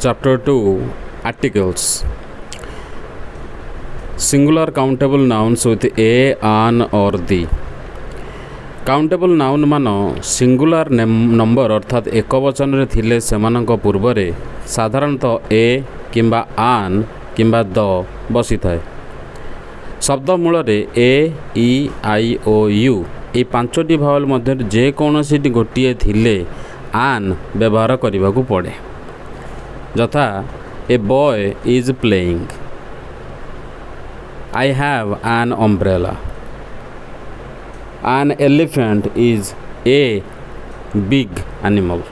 Chapter 2 Articles. Singular countable nouns with a, an or the. Countable noun मान सिंगुलार number अर्थात एक वचन रे थिले सेमानक पूर्वरे साधारणतः ए किंबा आन किंबा द बसी थाए। शब्द मूल रे ए ई आई ओ यू ये पांचटी भावल मध्य जेकोसी गोटे थिले आन व्यवहार करने को पड़े। यथा a boy is playing, I have an umbrella, an elephant is a big animal.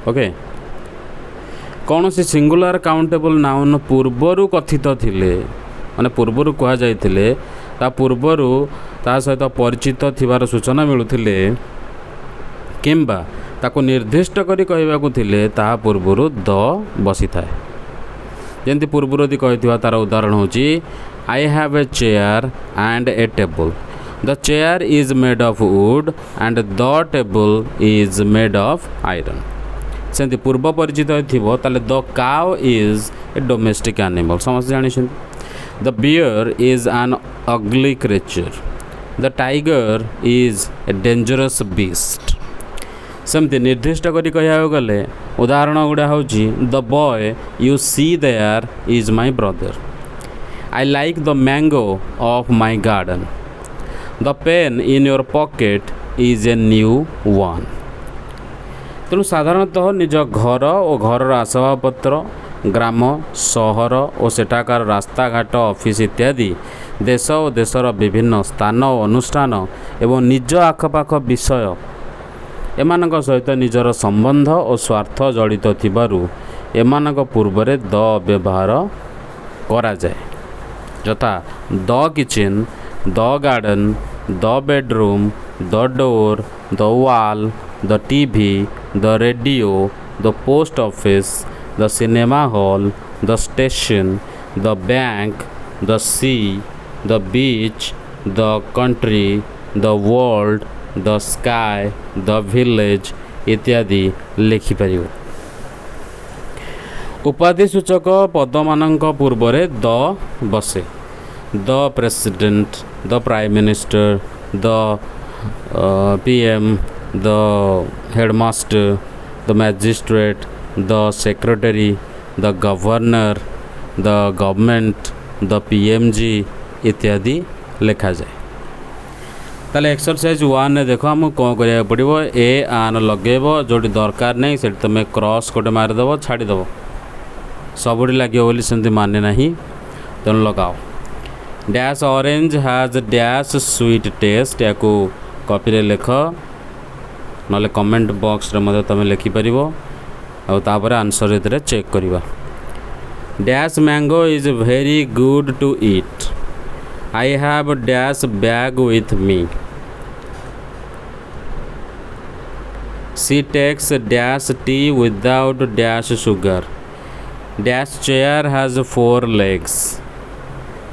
Okay कौन सी सिंगुलर काउंटेबल नाउन पूर्वर कथित थिले माने पूर्वर कह जाइथिले ता पूर्वर ता सहित परिचित थिबार सूचना मिलुथिले किंबा ताको निर्दिष्ट करी कहबाकू थिले ता पूर्वर द बसी थाए। जेंति पूर्वर दी कहिथिबा तार उदाहरण होची I have a chair and A table, the chair is made of wood and the table is made of iron. सेंति पूर्व परिचित थिबो ताले the cow is a domestic animal समस्त जानि छन। the bear is an ugly creature, the tiger is a dangerous beast. सेमति निर्दिष्ट करी कहया गले उदाहरण गुडा होची the boy you see there is my brother, I like the mango of my garden, the pen in your pocket is a new one. तेणु साधारणतः निज घर और घर आसबाबपत्र ग्राम सहर और सेठाकार रास्ता घाट ऑफिस इत्यादि देश और देशर विभिन्न स्थान और अनुष्ठान एवं निज आखपाख विषय एमानक सहित निजर संबंध और स्वार्थ जड़ित थिबारु एमानक पूर्वरे द व्यवहार करा जाए। यथा the kitchen, the garden, the bedroom, the door, the wall, the TV, the radio, the post office, the cinema hall, the station, the bank, the sea, the beach, the country, the world, the sky, the village इत्यादि लिखि परियो। उपाधि सूचक पदमानंक पूर्वरे द बसे। the president, the prime minister, the PM, the headmaster, the magistrate, the secretary, the governor, the government, the PMG इत्यादि लिखा जाए। ताले एक्सरसाइज 1 ने देखो हम कौन करिया पड़िबो ए आन लगेबो जोटी दरकार नहीं से तुम क्रॉस कोटे मार देबो छाड़ी देबो सबुडी लागियो बोली सेंति माने नहीं तेन लगाओ। Dash orange has dash sweet taste या को कॉपी रे लिख ना कमेंट बॉक्स रे मते तुम लिखि परिबो और तापर आंसर इतरे चेक करिबा। Dash mango is very good to eat, I have dash bag with me, she takes dash tea without dash sugar, dash chair has 4 legs,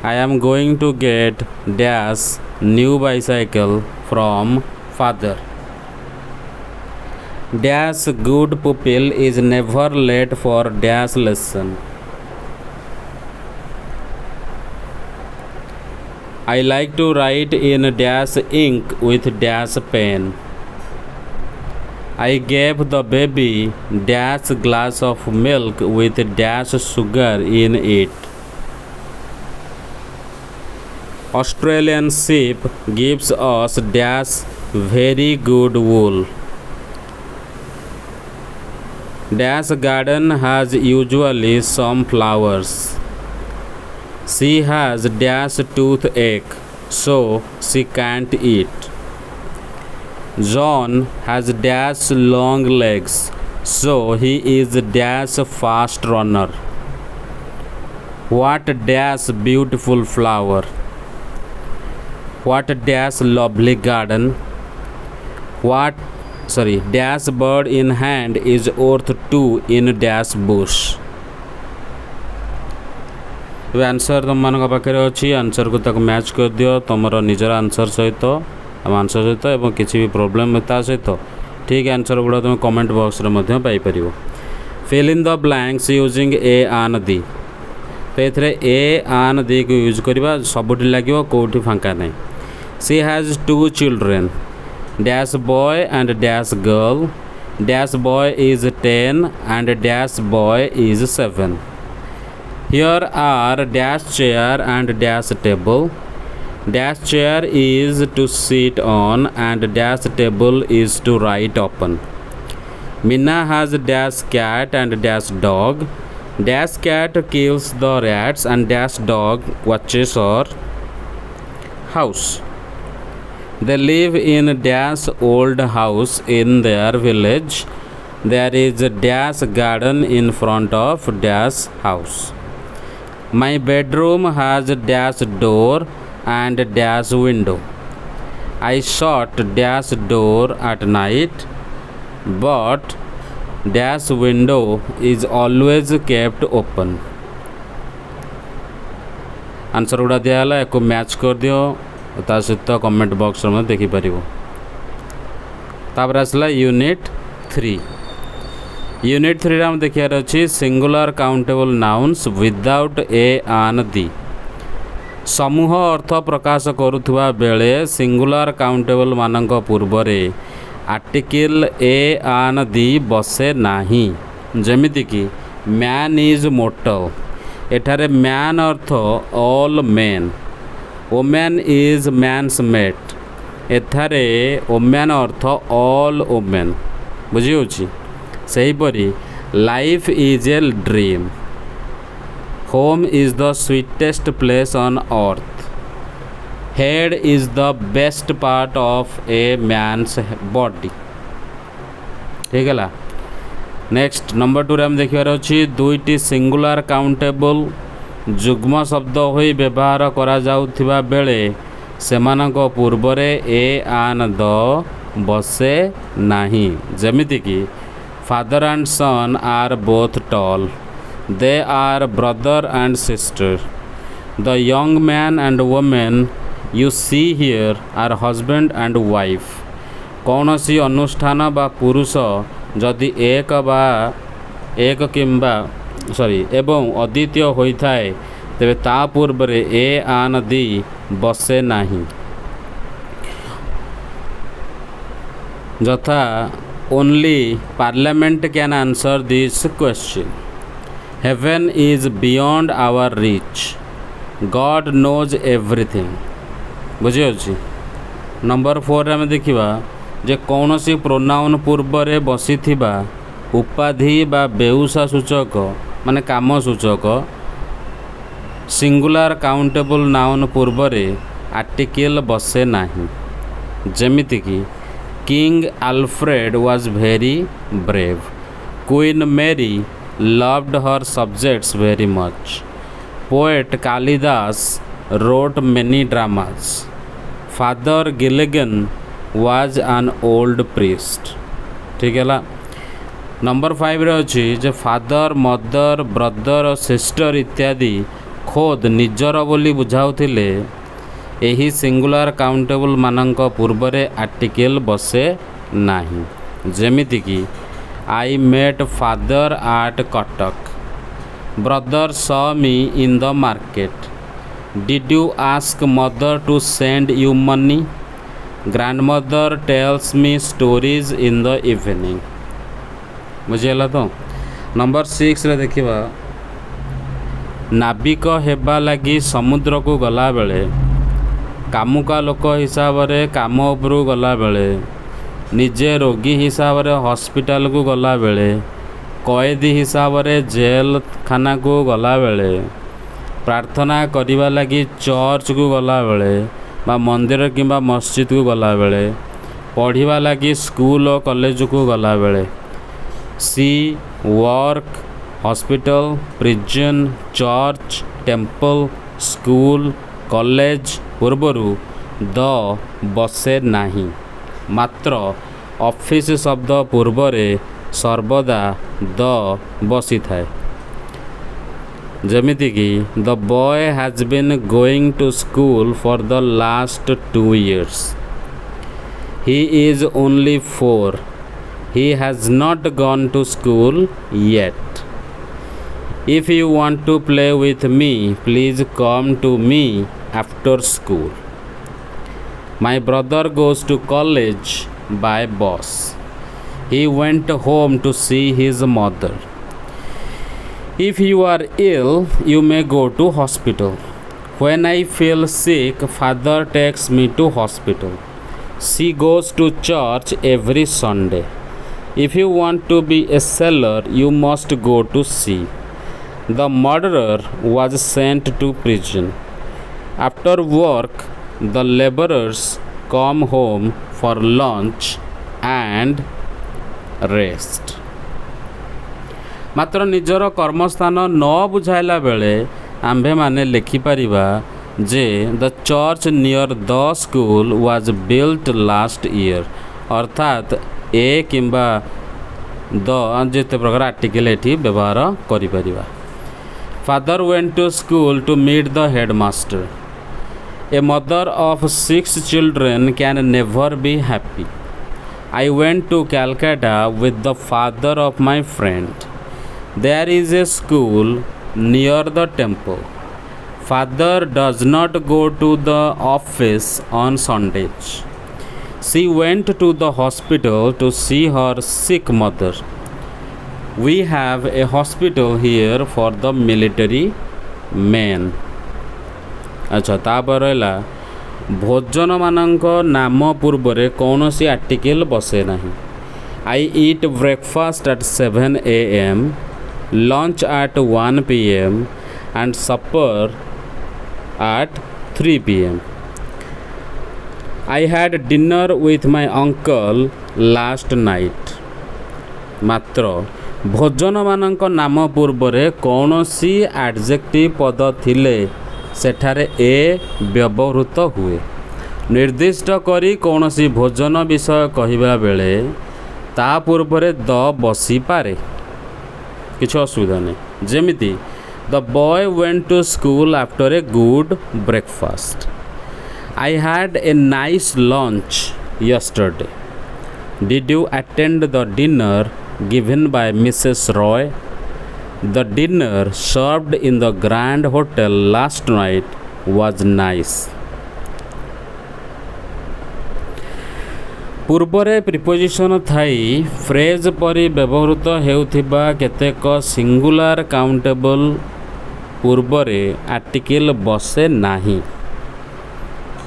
I am going to get dash new bicycle from father, dash good pupil is never late for dash lesson, I like to write in dash ink with dash pen, I gave the baby dash glass of milk with dash sugar in it, Australian sheep gives us dash very good wool, dash garden has usually some flowers, she has dash toothache so she can't eat, John has dash long legs so he is dash fast runner, what dash beautiful flower, what dash lovely garden, dash bird in hand is worth 2 in dash bush। तो answer तुम मान पाखे अच्छी answer को तक match कर दियो तुम निजर आंसर सहित आंसर सहित किसी भी प्रोब्लेम ता सहित ठीक आंसर गुड़ा तुम कमेंट बॉक्स रे Piper. fill in the blanks using a an the तो एथरे ए आन दी को यूज करवा सबुठी लगे कौटी फांका नहीं she has 2 children dash boy and dash girl dash boy is 10 and dash boy is 7 here are dash chair and dash table dash chair is to sit on and dash table is to write open Meena has dash cat and dash dog Dash cat kills the rats and dash dog watches our house. They live in dash old house in their village. There is a dash garden in front of dash house. My bedroom has a dash door and a dash window. I shut dash door at night, but dash window is always kept open. Answer गुड़ा दिहला एक match कर दियो ता सहित comment box में देखिपर तापर आसला यूनिट 3 यूनिट 3 आम देखार अच्छी सिंगुलर काउंटेबल नाउन्स विदाउट ए आन दी समूह अर्थ प्रकाश करुवा बेले सिंगुलर काउंटेबल मानक पूर्वरे आर्टिकल ए आन दी बसे नाही जमिति कि मैन इज मोर्टल एठारे मैन अर्थ all men women is man's mate एठारे वोमेन अर्थ ऑल वोमेन बुझी होची सेहीपरि life is a dream home is the sweetest place on earth head is the best part of a man's body ठीक है next number 2 आम देखार अच्छी दुईटी सिंगुलर काउंटेबल जुग्म शब्द हो व्यवहार करा जाउथिबा बेले सेमानक पूर्वरे ए आन द बसे नाही जेमिति कि father and son are both tall they are brother and sister the young man and women you see here are husband and wife कौन सी अनुष्ठान बा पुरुष जदि एक किंबा सॉरी एवं अद्वितीय होता है तेरे ता पूर्व ए आन दी बसे नाही यथा only parliament can answer this question heaven is beyond our reach God knows everything बुझी नंबर 4 आम देखा जे कौन सी प्रोनाउन पूर्व बसी उपाधि बा बेउसा सूचक माने काम सूचक सिंगुलर काउंटेबल नाउन पूर्व आर्टिकल बसे नाही जेमिति कि king Alfred was very brave queen मेरी loved her subjects very much poet Kalidas wrote many dramas. Father Gilligan was an old priest. ठीक है ला नंबर 5 रे अच्छी जे फादर मदर ब्रदर सिस्टर इत्यादि खोद निजर बोली बुझाउथिले एही सिंगुलर काउंटेबल मानक पूर्वरे आर्टिकल बसे नाही जेमिति कि I met father at Cuttack brother saw me in the market Did you ask mother to send you money? Grandmother tells me stories in the evening. बुझेगा तो नंबर 6 रे देखिबा नाविक हेबा लगी समुद्र को गला बेले कामुका लोक हिसाब रे काम उपरू गला बेले निजे रोगी हिसाब रे हॉस्पिटल को गला बेले कैदी हिसाब रे जेल खाना को गला बेले प्रार्थना करिबा लगी चर्च को गला बेले बा मंदिर किंबा मस्जिद को गला बेले पढ़िबा लगी स्कूल और कॉलेज को गला बेले sea work hospital prison church temple school college पूर्वरु द बसे नाही मात्र ऑफिस शब्द पूर्वरे सर्वदा द बसी थाए जमिति कि the boy has been going to school for the last 2 years he is only 4 He has not gone to school yet. If you want to play with me, please come to me after school. My brother goes to college by bus. He went home to see his mother. If you are ill, you may go to hospital. When I feel sick, father takes me to hospital. She goes to church every Sunday. If you want to be a sailor, you must go to sea. The murderer was sent to prison. After work, the laborers come home for lunch and rest. ମାତ୍ର ନିଜର କର୍ମସ୍ଥାନ ନ ବୁଝାଇଲା ବେଳେ ଆମ୍ଭେମାନେ ଲେଖିପାରିବା ଯେ the church near the school was built last year, ଅର୍ଥାତ୍ a କିମ୍ବା ଦ ଯେତେ ପ୍ରକାର ଆର୍ଟିକଲ ଏଠି ବ୍ୟବହାର କରିପାରିବା। Father went to school to meet the headmaster. A mother of 6 children can never be happy. I went to Calcutta with the father of my friend. There is a school near the temple. Father does not go to the office on Sundays. She went to the hospital to see her sick mother. We have a hospital here for the military men. अच्छा तापर रहा भोजन मानक नाम पूर्व कौनसी article बसे नहीं। I eat breakfast at 7 a.m., lunch at 1 p.m. and supper at 3 p.m. I had dinner with my uncle last night. ମାତ୍ର ଭୋଜନ ମାନଙ୍କ ନାମ ପୂର୍ବରେ କୌଣସି ଆଡଜେକ୍ଟିଭ ପଦ ଥିଲେ ସେଠାରେ ଏ ବ୍ୟବହୃତ ହୁଏ। ନିର୍ଦ୍ଦିଷ୍ଟ କରି କୌଣସି ଭୋଜନ ବିଷୟ କହିବା ବେଳେ ତା ପୂର୍ବରେ ଦ ବସିପାରେ, କିଛି ଅସୁବିଧା ନାହିଁ। ଯେମିତି the boy went to school after a good breakfast. I had a nice lunch yesterday. Did you attend the dinner given by Mrs. Roy? The dinner served in the Grand Hotel last night was nice. ପୂର୍ବରେ preposition ଥାଇ phrase ପରି ବ୍ୟବହୃତ ହେଉଥିବା କେତେକ singular କାଉଣ୍ଟେବଲ୍ ପୂର୍ବରେ article ବସେ ନାହିଁ।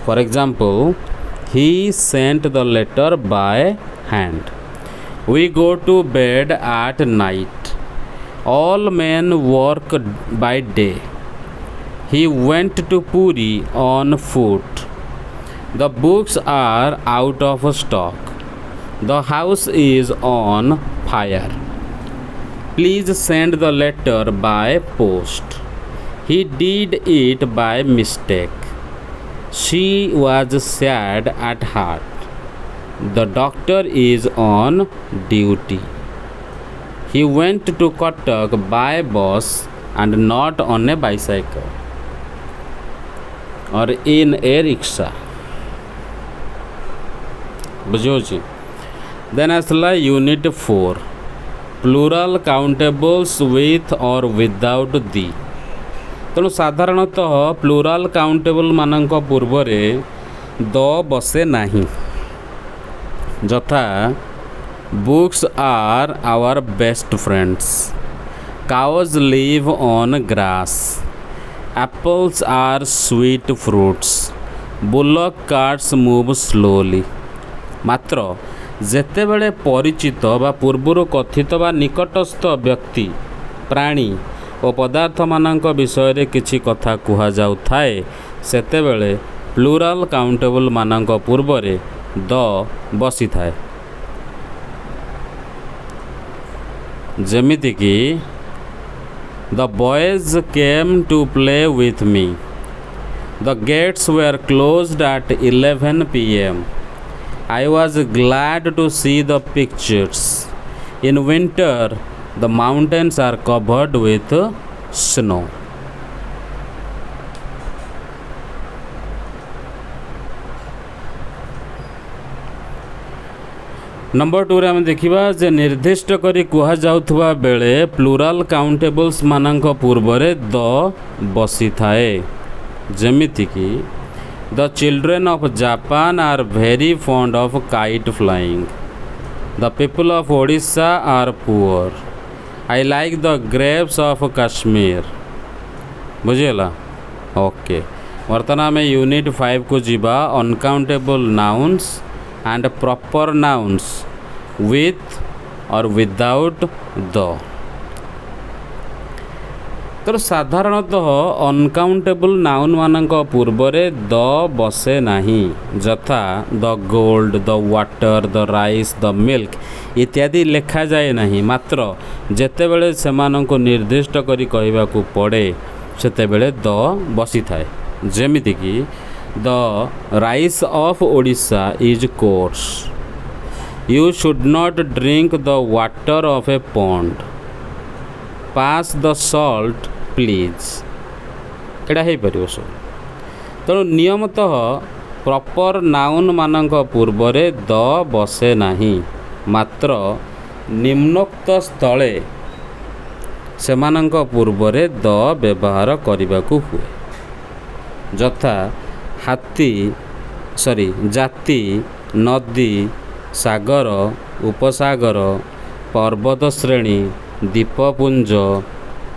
For example, he sent the letter by hand. We go to bed at night. All men work by day. He went to Puri on foot. The books are out of stock. The house is on fire. Please send the letter by post. He did it by mistake. She was sad at heart. The doctor is on duty. He went to Cuttack by bus and not on a bicycle or in a rickshaw. बुझे। Then आसला unit 4 plural countables with or without the. तेणु साधारणतः plural countable मानक पूर्वरे द बसे नाही। यथा books are our best friends, cows live on grass, apples are sweet fruits, bullock carts move slowly. मात्र जेतेबेले परिचित बा पूर्वरु कथित बा निकटस्थ व्यक्ति, प्राणी और पदार्थ मानक विषय रे किछि कथा कुहा जाउ थाए सेतेबेले प्लूराल काउंटेबल मानक पूर्व रे द बसी थाए। जेमिति कि the boys came to play with me, the gates were closed at 11 p.m. I was glad to see the pictures. In winter, the mountains are covered with snow. Number 2 रे आम देखा जे निर्दिष्ट करी कुहा जाउथुबा बेले प्लूराल काउंटेबल्स मानक पूर्व the बसी थाए जेमिति कि the children of Japan are very fond of kite flying the people of Odisha are poor I like the grapes of Kashmir बुझीगला ओके बर्तमान आम यूनिट 5 को जीवा uncountable nouns and proper nouns with or without the तो साधारणतः uncountable noun मानक पूर्व the बसे नहीं जथा the gold the water the rice the milk इत्यादि लिखा जाए नहीं मात्र जेतेबेले सेमानंको निर्दिष्ट करी कहबाकू पड़े सेतेबेले द बसी थाए जेमिति कि the rice of Odisha is course you should not drink the water of A pond pass the salt please एटा हो पार सब तेणु नियमतः प्रॉपर नाउन मानक पूर्व द बसे नहीं मात्र निम्नोक्त स्थले सेमानंक पूर्व द व्यवहार करने को हुए जथा हाथी जाति नदी सागर उपसागर पर्वत श्रेणी द्वीपपुंज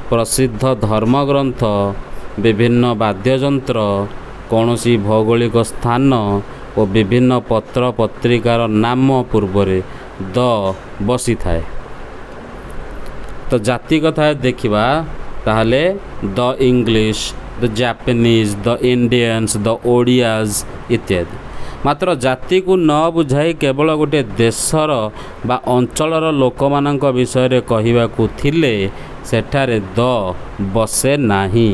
प्रसिद्ध धर्मग्रंथ विभिन्न वाद्ययंत्र कौनसी भौगोलिक स्थान और विभिन्न पत्र पत्रिकार नाम पूर्व द बसी थाए तो जाति कथा देखा ताहले the English the Japanese the Indians the ओडियाज इत्यादि मात्र जाति को न बुझाई केवल गोटे देशर बा अंचलर लोक मानक विषय कहवाकू थिले सेठारे द बसे नाही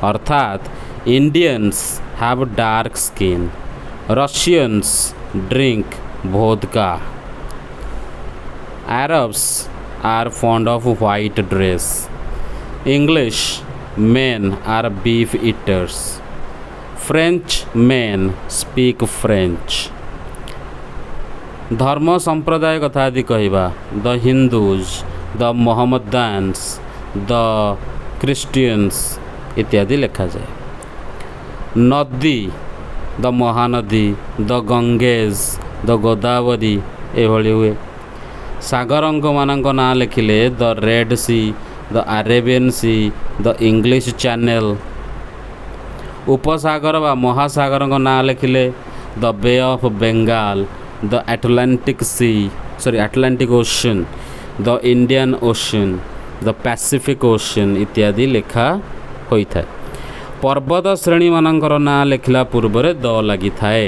अर्थात Indians have dark skin Russians drink vodka Arabs are fond of white dress English men are beef eaters French men speak French धर्म संप्रदाय कथा यदि कहवा the Hindus the Mohammedans the Christians इत्यादि लिखा जाए नदी the Mahanadi the Ganges the Godavari एभली हुए सागरंक मानक ना लिखिले the Red Sea the Arabian Sea the English Channel उपसागर बा महासागर ना लिखिले the Bay of Bengal the Atlantic Sea Atlantic Ocean the Indian Ocean the Pacific Ocean इत्यादि लिखा होता है पर्वत श्रेणी मानकर ना लिखला पूर्व द लगी थाए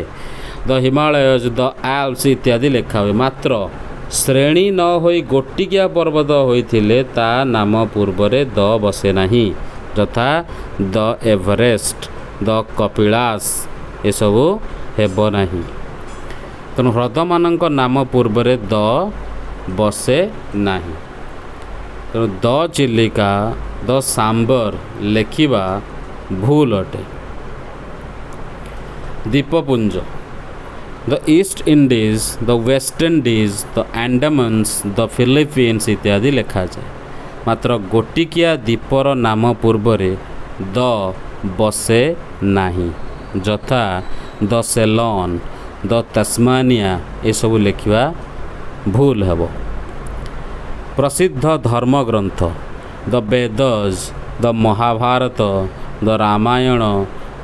द हिमालयज द आल्प्स इत्यादि लिखा हुए मात्र श्रेणी न होई गोटिकिया पर्वत होइथिले ता नाम पूर्व द बसे नहीं तथा द एवरेस्ट द कपिलास ये सब हेब नहीं तेणु ह्रद मानक नाम पूर्व द बसे नहीं तेणु द चिलिका द सांबर लेखिबा भूल अटे द्वीपपुंज the East Indies the West Indies the Andamans the Philippines इत्यादि लिखा जाए मात्र गोटिकिया द्वीपर नाम पूर्व द बसे नहीं जथा द सेलोन द तस्मानिया ये सब लिखा भूल हेब प्रसिद्ध धर्मग्रंथ the Vedas the Mahabharata the Ramayana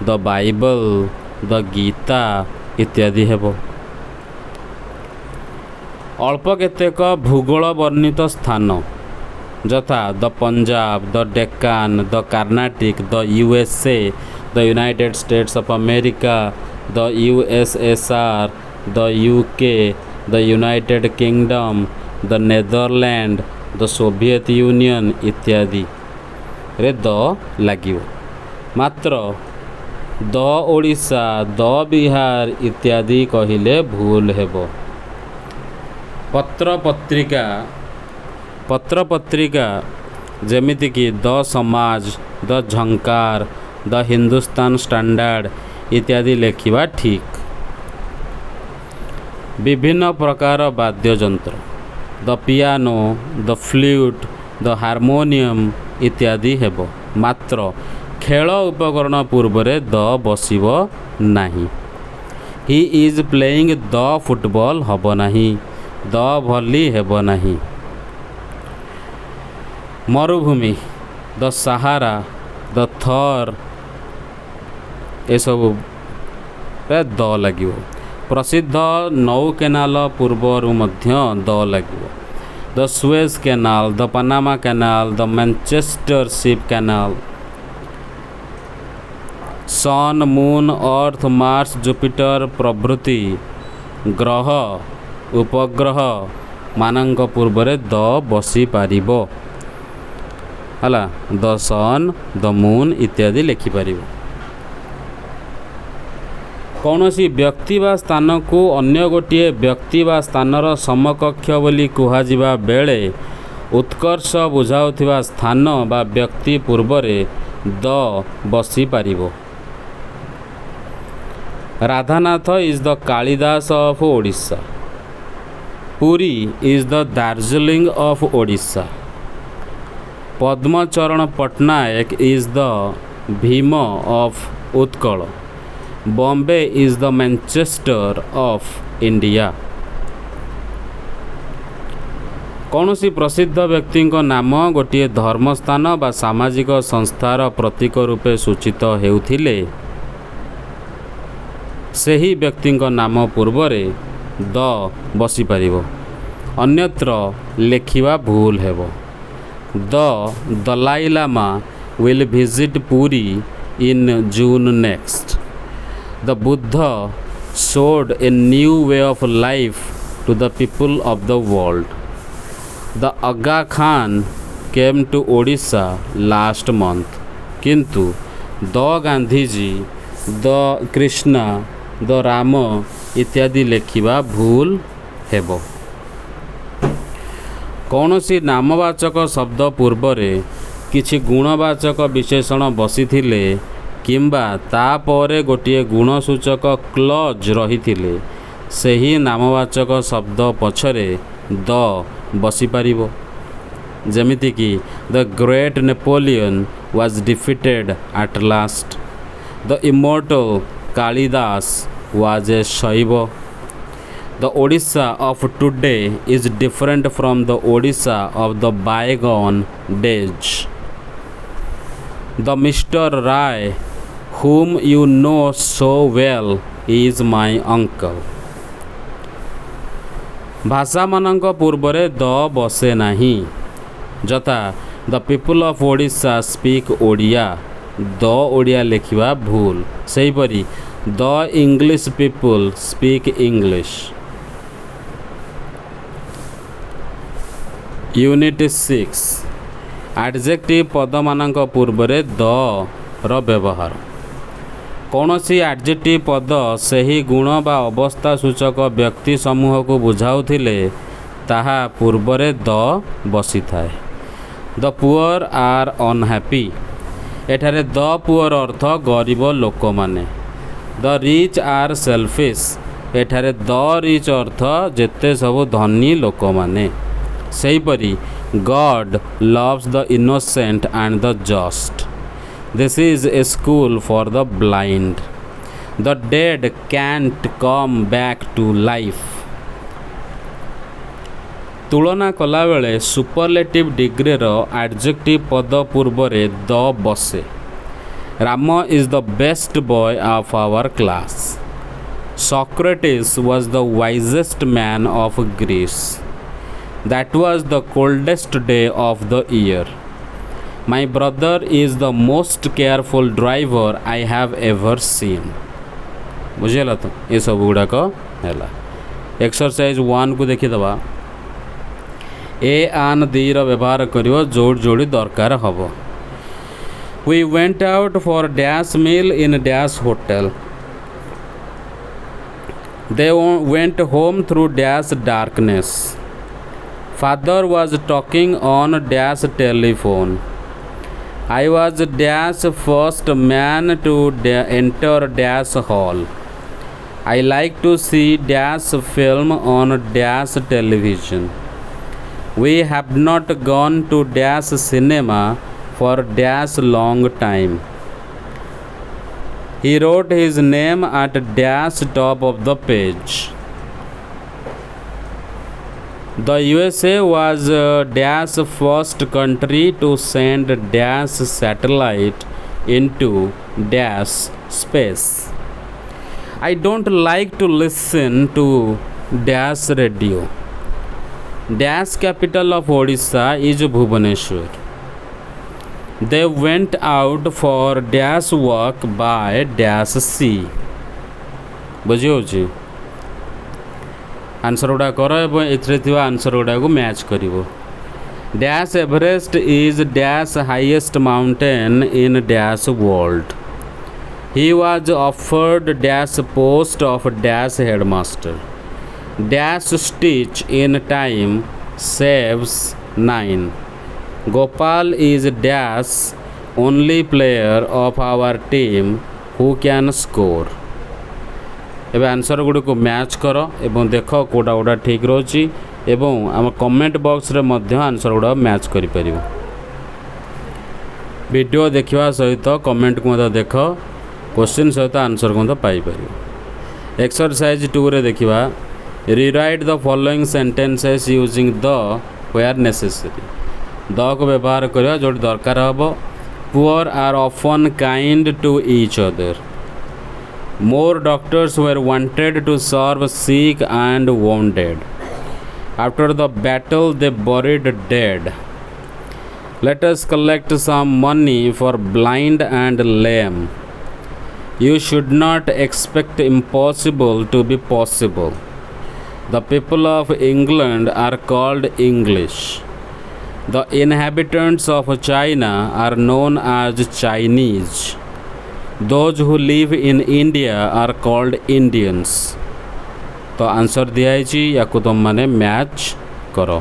the Bible the Gita इत्यादि हेब अल्प केतेक भूगोल वर्णित स्थान जथा the Punjab the Deccan the Carnatic the USA the United States of America the USSR the UK the United Kingdom the Netherland the Soviet Union इत्यादि रे द लगिव मात्र द ओडिशा द बिहार इत्यादि कहिले भूल हेब पत्र पत्रिका जेमिति कि द समाज the Jhankar the Hindustan standard इत्यादि लिखिबा ठीक विभिन्न प्रकार वाद्ययंत्र the piano the flute the harmonium इत्यादि हेब मात्र खेल उपकरण पूर्व द बसिब नाही। He is playing the football hub नाही द भली हेब नाही। मरुभूमि द सहारा द थर ए सब द लगिव। प्रसिद्ध नौ केनाल पूर्वर मध्य द लगिव। The Suez Canal the Panama Canal the Manchester Ship Canal. Sun moon earth Mars Jupiter प्रभृति ग्रह उपग्रह मानक पूर्व द बसी पारिबो हला। द सन द मून इत्यादि लिखिपर। कौनसी व्यक्ति बा स्थान को अन्य गोटे व्यक्ति बा स्थानर समकक्ष बोली कुहाजिबा बेले उत्कर्ष बुझाउथिबा स्थान बा व्यक्ति पूर्वरे द बसी पारिबो। Radhanath is the Kalidas of Odisha. Puri is the Darjeeling of Odisha. Padmacharan Pattnaik is the Bhima of Utkal. Bombay is the Manchester of India. कौनसी प्रसिद्ध व्यक्ति नाम गोटे धर्मस्थान बा सामाजिक संस्थार प्रतीक रूपे सूचित हेउथिले सही व्यक्ति नाम पूर्वरे द बसी पारिबो अन्यत्र लेखिबा भूल हेबो। The Dalai Lama will visit Puri in June next. The Buddha showed a new way of life to the people of the world. The Aga Khan came to Odisha last month. किंतु the Gandhiji the Krishna the Ram इत्यादि लेखिबा भूल हेबो। कौनसी नामवाचक शब्द पूर्वरे किछि गुणवाचक विशेषण बसिथिले किंबा तापरे गोटे गुणसूचक क्लज रही सही नामवाचक शब्द पछरे द बसी पारिबो। जेमिति कि the great Napoleon was defeated at last. The immortal Kalidas was a Shaiva. The Odisha of today is different from the Odisha of the bygone days. The mister Ray whom you know so well is my uncle। भाषा मानक पूर्वरे द बसे नाही जथा the people of Odisha speak Odia the Odia लिखिबा भूल। सेहीपरि the English people speak English. Unit 6 adjective पद मानक पूर्वरे द र व्यवहार। कौनसी एडजेक्टिव पद सही गुण बा अवस्था सूचक व्यक्ति समूह को बुझाउथिले ताहा पूर्वरे द बसी थाए। द पुअर आर अनहैप्पी एठारे द पुअर अर्थ गरीब लोक माने। द रिच आर सेल्फिश एठारे द रिच अर्थ जेते सब धनी लोक माने। सेहीपरि God loves the innocent and the just. This is a school for the blind. The dead can't come back to life. तुलना कला बेले सुपरलेटिव डिग्री रो एडजेक्टिव पद पूर्वरे द बसे। Ram is the best boy of our class. Socrates was the wisest man of Greece. That was the coldest day of the year. My brother is the most careful driver I have ever seen. बुझेला तो ये सब गुड़ाक है। Exercise 1 को देखीदबा। ए आन दी रो व्यवहार करिवो जोड़ जोड़ी दरकार हबो। We went out for dash meal in dash hotel. They went home through dash darkness. Father was talking on dash telephone. I was dash first man to enter dash hall. I like to see dash film on dash television. We have not gone to dash cinema for dash long time. He wrote his name at dash top of the page. The USA was dash first country to send dash satellite into dash space. I don't like to listen to dash radio. Dash capital of Odisha is Bhubaneswar. They went out for dash walk by dash sea. ବୁଝିହେଉଛି answer गुड़ा कर एवं एथिरे answer गुड़ा को match करिवो dash Everest is dash highest mountain in dash world he was offered dash post of dash headmaster dash stitch in time saves 9 Gopal is dash only player of our team who can score एवं answer गुड़ी को match कर एवं देख कोटा गोटा ठीक रोची एवं आम कमेंट बॉक्स रे मध्य आंसर गुड़ा मैच करि परिबो वीडियो देखिवा सहित कमेंट को मध्य देख क्वेश्चन सहित आंसर को पाई परिबो एक्सरसाइज 2 रे देखिवा rewrite the following sentences using the where necessary the को व्यवहार करवा जो दरकार हबो poor are often kind to each other More doctors were wanted to serve sick and wounded. After the battle, they buried dead. Let us collect some money for blind and lame. You should not expect impossible to be possible. The people of England are called English. The inhabitants of China are known as Chinese. Those who live in India are called Indians. तो answer दिखाई या तुम मैंने match करो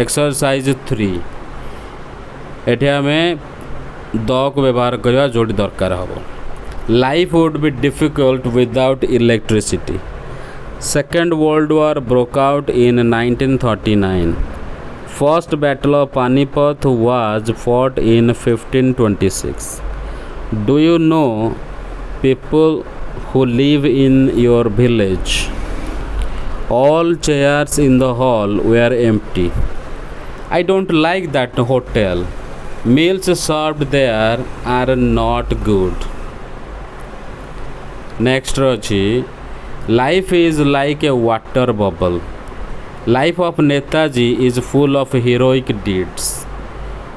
exercise 3 एठी हमें the को व्यवहार करवा जोड़ी दरकार हम life would be difficult without electricity second world war broke out in 1939 first battle of Panipat was fought in 1526 Do you know people who live in your village? All chairs in the hall were empty. I don't like that hotel. Meals served there are not good. Next rochi, life is like a water bubble. Life of Netaji is full of heroic deeds.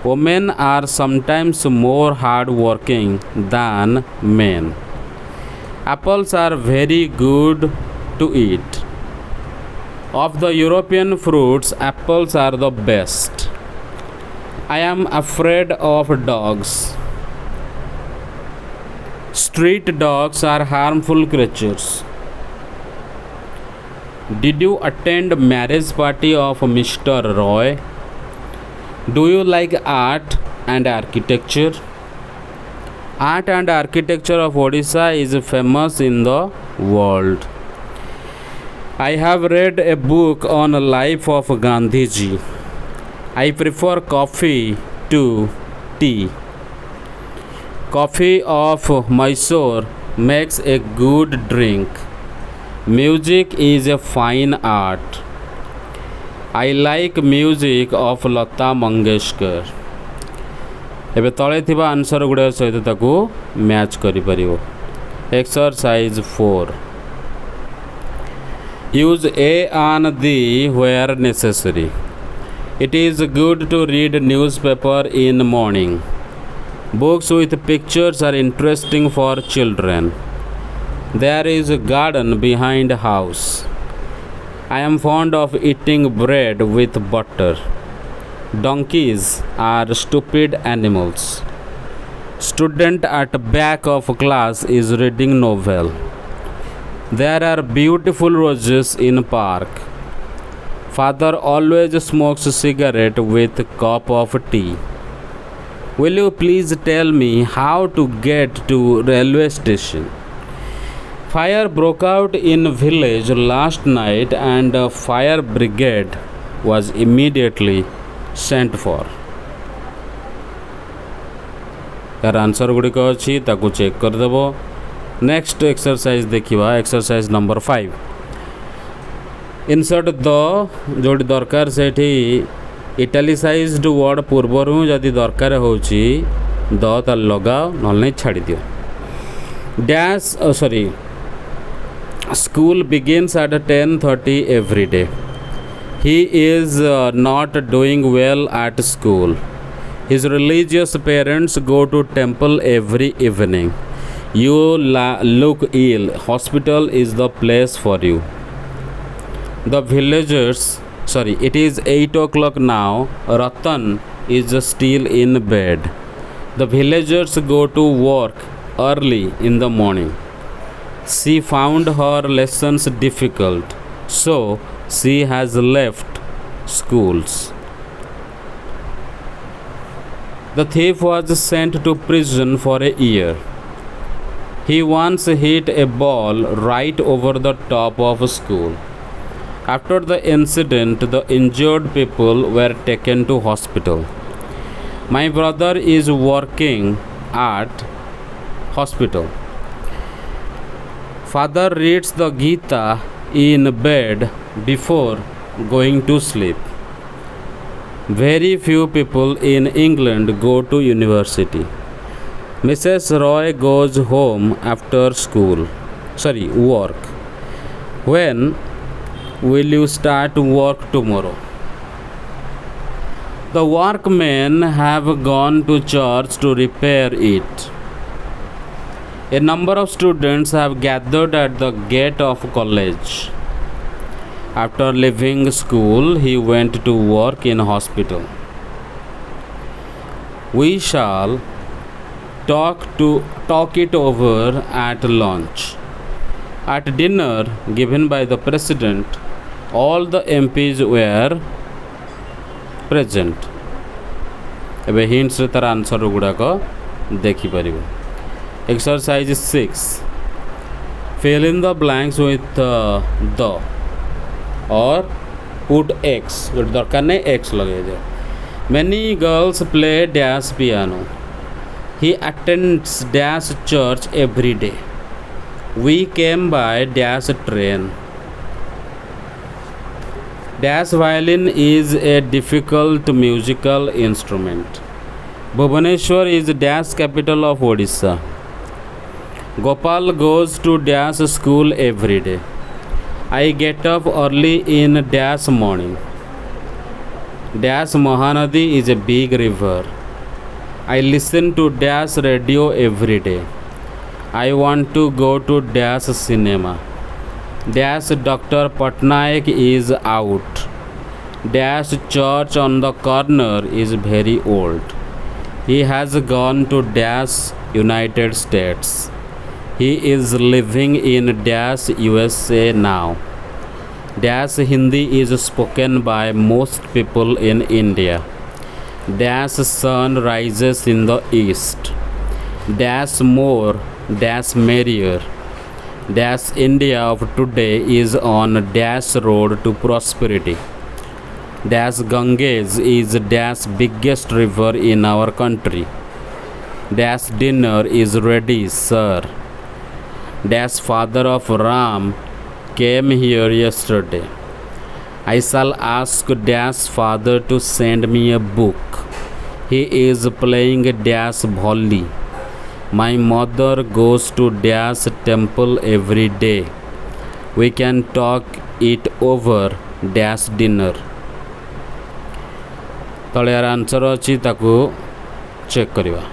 Women are sometimes more hard-working than men. Apples are very good to eat. Of the European fruits, apples are the best. I am afraid of dogs. Street dogs are harmful creatures. Did you attend marriage party of Mr. Roy? Do you like art and architecture? Art and architecture of Odisha is famous in the world. I have read a book on life of Gandhiji. I prefer coffee to tea. Coffee of Mysore makes a good drink. Music is a fine art. I like music of Lata Mangeshkar. एबे तले थिबा answer गुडा सहित ताकू match करि परिबो exercise 4 use a an the where necessary it is good to read newspaper in morning books with pictures are interesting for children there is a garden behind house. I am fond of eating bread with butter. Donkeys are stupid animals. Student at back of class is reading novel. There are beautiful roses in park. Father always smokes cigarette with cup of tea. Will you please tell me how to get to railway station? Fire broke out in village last night and a fire brigade was immediately sent for. यार answer गुड़िक अच्छी ताकू check करदेव. Next exercise देखा. Exercise number 5. Insert the जो दरकार से इटालिसाइज्ड word पूर्वर जदि दरकार होची द लगाओ ना छाड़ दियो. Dash sorry school begins at 10:30 every day. He is not doing well at school. His religious parents go to temple every evening. You look ill. Hospital is the place for you. The villagers, it is 8 o'clock now. Ratan is still in bed. The villagers go to work early in the morning. She found her lessons difficult, so she has left schools. The thief was sent to prison for a year. He once hit a ball right over the top of a school. After the incident, the injured people were taken to hospital. My brother is working at hospital. Father reads the Gita in bed before going to sleep. Very few people in England go to university. Mrs. Roy goes home after work. When will you start work tomorrow? The workmen have gone to church to repair it. A number of students have gathered at the gate of college. After leaving school, he went to work in hospital. We shall talk it over at lunch. At dinner given by the president, all the MPs were present. एबे hints रे तार answer गुड़ाक देखिपर. Exercise 6. fill in the blanks with the और put x जो दरकार नहीं x लगे दे. Many girls play dash piano. He attends dash church every day. We came by dash train. Dash violin is a difficult musical instrument. Bhubaneswar is dash capital of Odisha. Gopal goes to dash school every day. I get up early in dash morning. Dash Mahanadi is a big river. I listen to dash radio every day. I want to go to dash cinema. Dash Dr. Patnaik is out. Dash church on the corner is very old. He has gone to dash United States. He is living in dash USA now. Dash Hindi is spoken by most people in India. Dash sun rises in the east. Dash more, dash merrier. Dash India of today is on dash road to prosperity. Dash Ganges is dash biggest river in our country. Dash dinner is ready, sir. Dash father of Ram came here yesterday. I shall ask dash father to send me a book. He is playing dash volley. My mother goes to dash temple every day. We can talk it over dash dinner. तले यार answer अच्छी ताकू check करिवा.